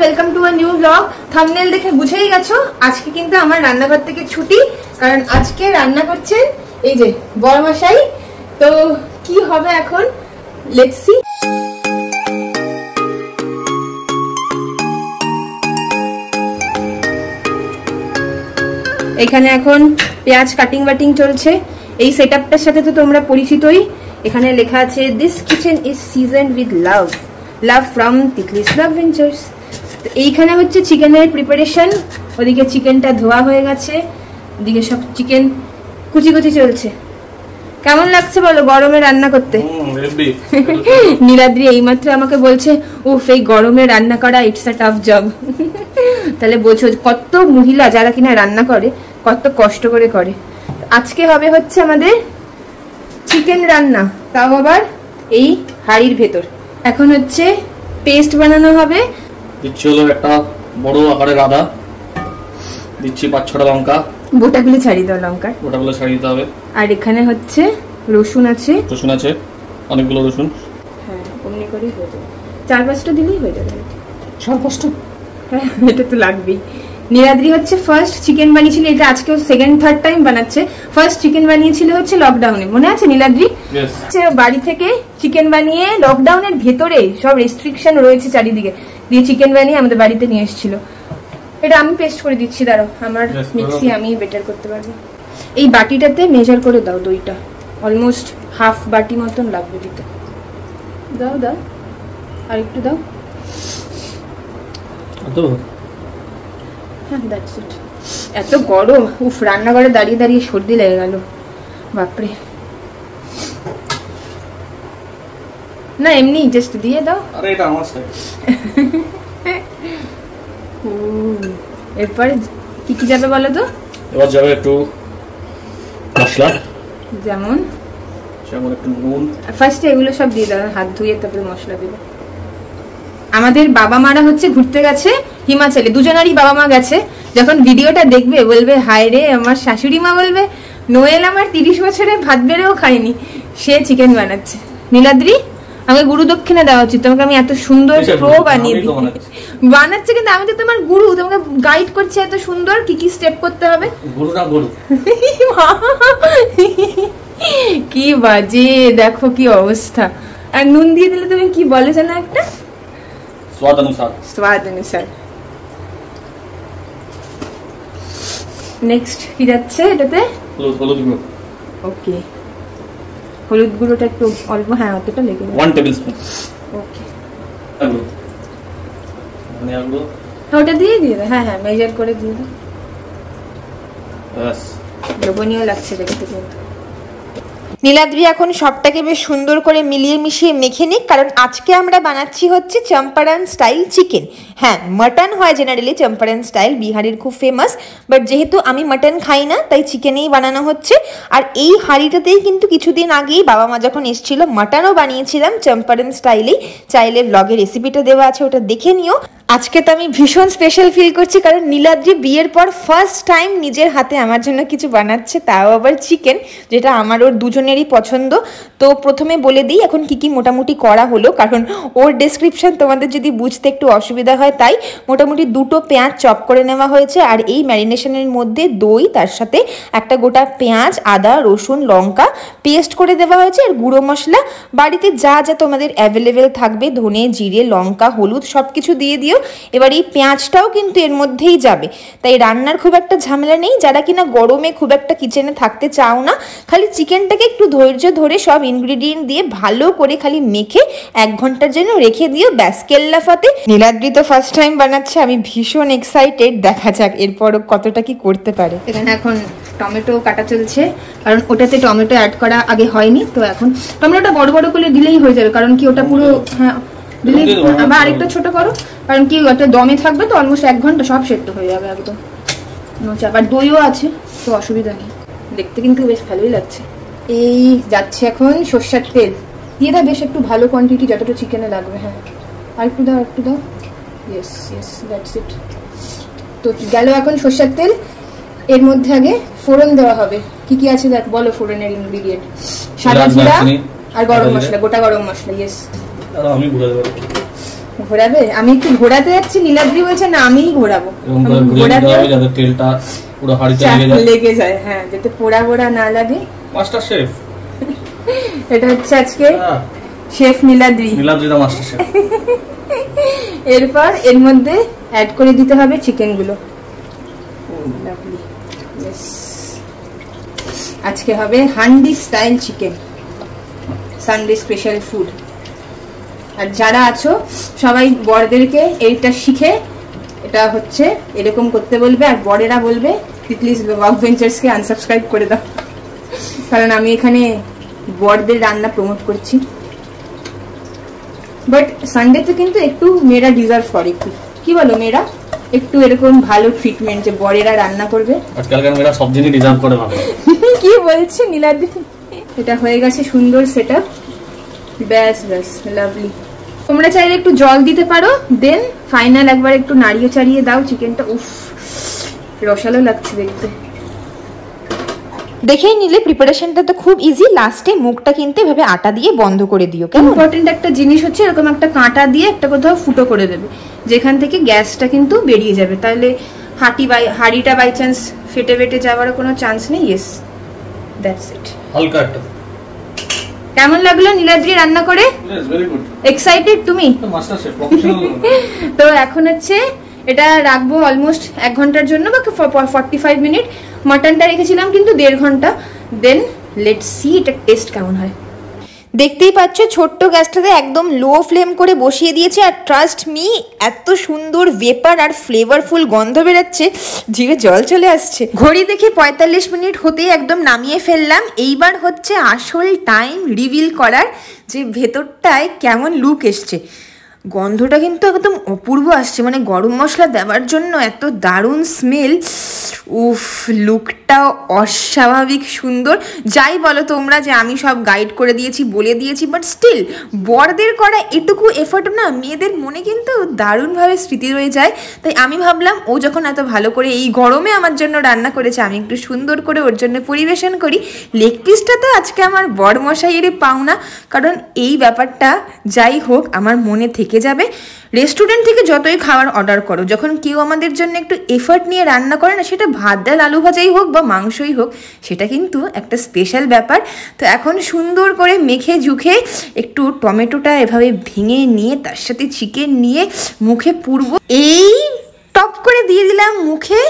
Welcome to a new blog. Thumbnail দেখে বুঝেই গেছো আজকে কিন্তু আমার রান্নাঘর থেকে ছুটি, কারণ আজকে রান্না করছেন এই যে বড়মশাই। তো কি হবে এখন লেটস সি। এখানে এখন পেঁয়াজ কাটিং বাটিং চলছে। এই সেটআপটার সাথে তো তোমরা পরিচিতই। এখানে লেখা আছে this kitchen is seasoned with love, love from Titli's love ventures. এইখানে হচ্ছে চিকেনের প্রিপারেশন। ওদিকে চিকেনটা ধোয়া হয়ে গেছে, ওদিকে সব চিকেন কুচি কুচি চলছে। কেমন লাগছে বলো গরমে রান্না করতে? নীলাদ্রি এইমাত্র আমাকে বলছে উফ এই গরমে রান্না করা ইটস আ টাফ জব। তাহলে বোঝো কত মহিলা যারা কিনা রান্না করে কত কষ্ট করে করে। আজকে হবে হচ্ছে আমাদের চিকেন রান্না, তাও আবার এই হাড়ির ভেতর। এখন হচ্ছে পেস্ট বানানো হবে। দিচ্ছি হলো একটা বড় আকারের আদা, দিচ্ছি 5-6টা লঙ্কা। গোটাগুলো ছাড়িয়ে দাও, লঙ্কা গোটাগুলো ছাড়িয়ে দিতে হবে। আর এখানে হচ্ছে রসুন আছে, রসুন আছে অনেকগুলো রসুন। হ্যাঁ অমনি করেই হয়ে যাবে, 4-5টা দিলেই হয়ে যাবে। 4-5টা? হ্যাঁ এটা তো লাগবেই। নীলাদ্রি হচ্ছে ফার্স্ট চিকেন বানিয়েছিল, এটা আজকেও সেকেন্ড থার্ড টাইম বানাচ্ছে। ফার্স্ট চিকেন বানিয়েছিল হচ্ছে লকডাউনে, মনে আছে নীলাদ্রি? বাড়ি থেকে চিকেন বানিয়ে লকডাউনের ভেতরে সব রেস্ট্রিকশন রয়েছে চারিদিকে, দিয়ে চিকেন বানিয়ে আমাদের বাড়িতে নিয়ে এসেছিল। এটা আমি পেস্ট করে দিচ্ছি, দাঁড়াও আমার মিক্সি আমি বেটার করতে পারবো। এই বাটিটাতে মেজার করে দাও দইটা, অলমোস্ট হাফ বাটি মতন লাগবে দিতে। দাও দাও আর একটু দাও। হ্যাঁ দ্যাটস ইট। এত গরম, উফ রান্নাঘরে দাঁড়িয়ে দাঁড়িয়ে সর্দি লেগে গেল, বাপরে। না এমনি জাস্ট দিয়ে দাও। আরে এটা আমার স্টাইল। এরপরে কি কি যাবে বলো তো? এবার যাবে একটু মশলা, যেমন একটু নুন। ফার্স্টে এগুলো সব দিয়ে দাও, হাত ধুয়ে তারপরে মশলা দেবে। আমাদের বাবা মারা হচ্ছে ঘুরতে গেছে হিমাচলে, দুজনারই বাবা মা গেছে। যখন ভিডিওটা দেখবে বলবে হায় রে, আমার শাশুড়ি মা বলবে নোয়েল আমার 30 বছরে ভাত বেড়েও খায়নি, সে চিকেন বানাচ্ছে। নীলাদ্রি আমাকে গুরু দক্ষিণা দেওয়া উচিত, তোমাকে আমি এত সুন্দর প্রো বানিয়ে দিই। বানাচ্ছে কিন্তু আমি তো তোমার গুরু, তোমাকে গাইড করছি এত সুন্দর কি কি স্টেপ করতে হবে। গুরু না গুরু। কি বাজে, দেখো কি অবস্থা। আর নুন দিয়ে দিলে তুমি কি বলে জানো একটা स्वाद अनुसार। स्वाद अनुसार। নেক্সট কি যাচ্ছে এটাতে? হলুদ গুঁড়ো। ওকে হলুদ গুঁড়োটা একটু অল্প, হ্যাঁ অতটা লেগে যাবে। 1 টেবিলস্পুন। ওকে ধনিয়া গুঁড়ো ওটা দিয়ে দিবে। হ্যাঁ হ্যাঁ মেজার করে দিয়ে দাও। বাস লোভনীয় লাগছে দেখতে কিন্তু। নীলাদ্রি এখন সবটাকে বেশ সুন্দর করে মিলিয়ে মিশিয়ে মেখে নিক, কারণ আজকে আমরা বানাচ্ছি হচ্ছে চম্পারন স্টাইল চিকেন। হ্যাঁ মাটন হয় জেনারেলি চম্পারন স্টাইল, বিহারের খুব ফেমাস, বাট যেহেতু আমি মাটন খাই না তাই চিকেনেই বানানো হচ্ছে। আর এই হাঁড়িটাতেই কিন্তু কিছুদিন আগেই বাবা মা যখন এসেছিল মাটনও বানিয়েছিলাম চম্পারন স্টাইলেই। চাইলে ব্লগে রেসিপিটা দেওয়া আছে, ওটা দেখে নিও। আজকে তো আমি ভীষণ স্পেশাল ফিল করছি, কারণ নীলাদ্রি বিয়ের পর ফার্স্ট টাইম নিজের হাতে আমার জন্য কিছু বানাচ্ছে, তাও আবার চিকেন, যেটা আমার ওর দুজনেরই পছন্দ। তো প্রথমে বলে দিই এখন কি কি মোটামুটি করা হলো, কারণ ওর ডেসক্রিপশন তোমাদের যদি বুঝতে একটু অসুবিধা হয়, তাই মোটামুটি 2টো পেঁয়াজ চপ করে নেওয়া হয়েছে। আর এই ম্যারিনেশনের মধ্যে দই, তার সাথে একটা গোটা পেঁয়াজ, আদা, রসুন, লঙ্কা পেস্ট করে দেওয়া হয়েছে। আর গুঁড়ো মশলা বাড়িতে যা যা তোমাদের অ্যাভেলেবেল থাকবে, ধনে, জিরে, লঙ্কা, হলুদ সব কিছু দিয়ে দিও। এবার এই পেঁয়াজটাও কিন্তু এর মধ্যেই যাবে, তাই রান্নার খুব একটা ঝামেলা নেই। যারা কিনা গরমে খুব একটা কিচেনে থাকতে চাও না, খালি চিকেনটাকে একটু ধৈর্য ধরে সব ইনগ্রিডিয়েন্ট দিয়ে ভালো করে খালি মেখে 1 ঘন্টার জন্য রেখে দিও, ব্যাস কেল্লা ফাতে। নীলাদ্রি তো ফার্স্ট টাইম বানাচ্ছে, আমি ভীষণ এক্সাইটেড, দেখা যাক এরপর কতটা কি করতে পারে। এখানে এখন টমেটো কাটা চলছে, কারণ ওটাতে টমেটো অ্যাড করা আগে হয়নি, তো এখন টমেটোটা বড় বড় করে দিলেই হয়ে যাবে, কারণ কি ওটা পুরো হ্যাঁ দিলেই। আবার আরেকটা ছোট করো, কারণ কি ওটা দমে থাকবে তো অলমোস্ট 1 ঘন্টা সব সেদ্ধ হয়ে যাবে একদম। আবার দইও আছে তো অসুবিধা নেই, দেখতে কিন্তু বেশ ভালোই লাগছে। এই যাচ্ছে এখন সর্ষের তেল দিয়ে দাও, বেশ একটু ভালো কোয়ান্টিটি, যতটা চিকেনে লাগবে। হ্যাঁ আর একটু দাও, একটু দাও। Yes yes that's it. তো গেল এখন সর্ষের তেল। এর মধ্যে আগে ফোড়ন দেওয়া হবে। কি কি আছে দেখ, বলো ফোড়নের ইনগ্রিডিয়েন্ট। সাদা জিরা আর গরম মশলা, গোটা গরম মশলা। ইয়েস আমি ভুলে যাব। ঘোরাবে? আমি একটু ঘোরাতে যাচ্ছি, নীলাদ্রি বলছে না আমিই ঘোরাবো। ঘোরাতে যাতে তেলটা পুরো হাঁড়িতে লেগে যায়, হ্যাঁ, যাতে পোড়া পোড়া না লাগে। মাস্টার শেফ এটা হচ্ছে আজকে শেফ নীলাদ্রি দা মাস্টার শেফ। এরপর এর মধ্যে অ্যাড করে দিতে হবে চিকেন গুলো। আজকে হবে handi style chicken, Sunday special food. আর যারা আছো সবাই বড়দেরকে এইটা শিখে এটা হচ্ছে এরকম করতে বলবে, আর বড়েরা বলবে প্লিজ ওয়াক ভেঞ্চার্সকে আনসাবস্ক্রাইব করে দাও, কারণ আমি এখানে বড়দের রান্না প্রমোট করছি। বাট সানডেতে কিন্তু একটু মেয়েরা ডিজার্ভ করে, একটু কি বলো মেয়েরা, একটু এরকম ভালো ট্রিটমেন্ট যে বড়েরা রান্না করবে। আজকালকার মেয়েরা সব জিনিস ডিজার্ভ করে ভাবে। কি বলছে নীলাদ্রি? এটা হয়ে গেছে সুন্দর সেটআপ, ব্যাস ব্যাস লাভলি। তোমরা চাইলে একটু জল দিতে পারো, দেন ফাইনাল একবার একটু নাড়িয়ে চাড়িয়ে দাও চিকেনটা। উফ, রসালো লাগছে দেখতে। দেখেই নিলে প্রিপারেশনটা তো খুব ইজি। লাস্টে মুখটা কিন্তু এভাবে আটা দিয়ে বন্ধ করে দিও। ইম্পর্টেন্ট একটা জিনিস হচ্ছে এরকম একটা কাঁটা দিয়ে একটা কোথাও ফুটো করে দেবে, যেখান থেকে গ্যাসটা কিন্তু বেরিয়ে যাবে, তাহলে হাঁড়িটা বাই চান্স ফেটে ফেটে যাওয়ার কোনো চান্স নেই। Yes, that's it. হালকা একটা। কেমন লাগলো নীলাদ্রি রান্না করে? Yes, very good. এক্সাইটেড তুমি? Master chef professional. তো এখন হচ্ছে এটা রাখবো অলমোস্ট 1 ঘন্টার জন্য বা 45 মিনিট। মাটনটা রেখেছিলাম কিন্তু 1.5 ঘন্টা। দেন লেটস সি এটা টেস্ট কেমন হয়। দেখতেই পাচ্ছ ছোট্ট গ্যাসটাতে একদম লো ফ্লেম করে বসিয়ে দিয়েছি, আর ট্রাস্ট মি এত সুন্দর ভেপার আর ফ্লেভারফুল গন্ধ বেরোচ্ছে, জিভে জল চলে আসছে। ঘড়ি দেখে 45 মিনিট হতেই একদম নামিয়ে ফেললাম। এইবার হচ্ছে আসল টাইম রিভিল করার, যে ভেতরটায় কেমন লুক এসছে। গন্ধটা কিন্তু একদম অপূর্ব আসছে, মানে গরম মশলা দেওয়ার জন্য এত দারুণ স্মেল। উফ, লুকটাও অস্বাভাবিক সুন্দর। যাই বলো তোমরা যে আমি সব গাইড করে দিয়েছি, বলে দিয়েছি, বাট স্টিল বড়দের করা এটুকু এফোর্ট না মেয়েদের মনে কিন্তু দারুণভাবে স্মৃতি রয়ে যায়। তাই আমি ভাবলাম ও যখন এত ভালো করে এই গরমে আমার জন্য রান্না করেছে, আমি একটু সুন্দর করে ওর জন্য পরিবেশন করি। লেগ পিসটা তো আজকে আমার বড় মশাইয়েরই পাওনা, কারণ এই ব্যাপারটা যাই হোক আমার মনে থেকে যাবে। রেস্টুরেন্ট থেকে যতই খাবার অর্ডার করো, যখন কেউ আমাদের জন্য একটু এফর্ট নিয়ে রান্না করে না, সেটা ভাত ডাল আলু ভাজাই হোক বা মাংসই হোক, সেটা কিন্তু একটা স্পেশাল ব্যাপার। তো এখন সুন্দর করে মেখে ঝুঁকে একটু টমেটোটা এভাবে ভেঙে নিয়ে তার সাথে চিকেন নিয়ে মুখে পুরবো, এই টপ করে দিয়ে দিলাম মুখে।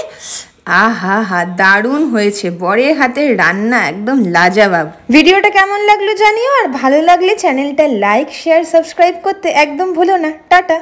আহা হা, দারুণ হয়েছে বরের হাতের রান্না, একদম লাজবাব। ভিডিওটা কেমন লাগলো জানিও, আর ভালো লাগলে চ্যানেলটা লাইক শেয়ার সাবস্ক্রাইব করতে একদম ভুলো না। টাটা।